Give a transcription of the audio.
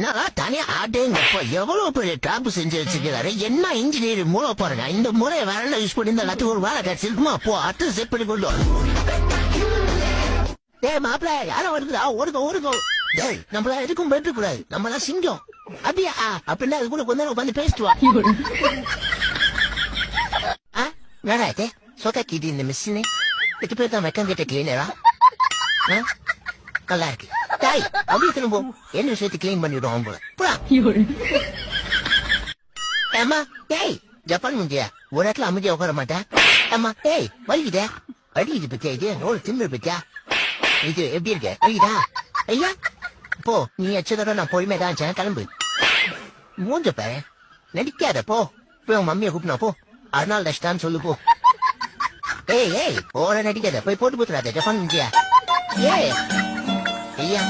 நான் தனியா ஆட்டேங்கப்பா எவ்வளவு பெரிய டாப் செஞ்சு வச்சிருக்கிறாரு. என்ன இன்ஜினியர் மூளை பாருங்க. இந்த மூளையை வேற யூஸ் பண்ணி இந்த எல்லாத்துக்கும் ஒரு வேலை கிடைச்சிருக்குமா? போ அடுத்து செட் பண்ணி கொண்டு வா. டேய் மாப்பிள்ள யாரும் வருதுடா, ஓடுங்க ஓடுங்க. டேய் நம்மள எதுக்கும் பயப்பட கூடாது, நம்மளாம் சிங்கம். அப்படியா? அப்படின்னா அது கூட கொஞ்ச நேரம் உட்காந்து பேசிட்டு வா. வேணாத்தே சொக்கா கிட்டி இந்த மிஷினு எட்டு பேர் தான் வெக்கம் கிட்ட கிளீனரா நல்லா இருக்கு. தாய் அப்படியே திரும்ப என்ன விஷயத்தை கிளீன் பண்ணிடுவோம் போல. அம்மா டேய் ஜப்பான் முந்தியா ஒரு இடத்துல அமைதியா உட்கார மாட்டேன். அம்மா டேய் வலிக்குதே அடிக்குது பத்தியா? இது ஒரு திமிரு பத்தியா? இது எப்படி இருக்க? வலிக்குதா? ஐயா போ, நீ எச்சதோட நான் பொறுமையா தான் கிளம்பு. மூஞ்ச பாரு, நடிக்காத போ. போய் உன் மம்மியை கூப்பினா போ. அதனால நஷ்டான்னு சொல்லு போ. ஏய் ஏய் போற நடிக்காத, போய் போட்டு போத்துறாத ஜப்பான் முந்தியா. ஏய் ஐயா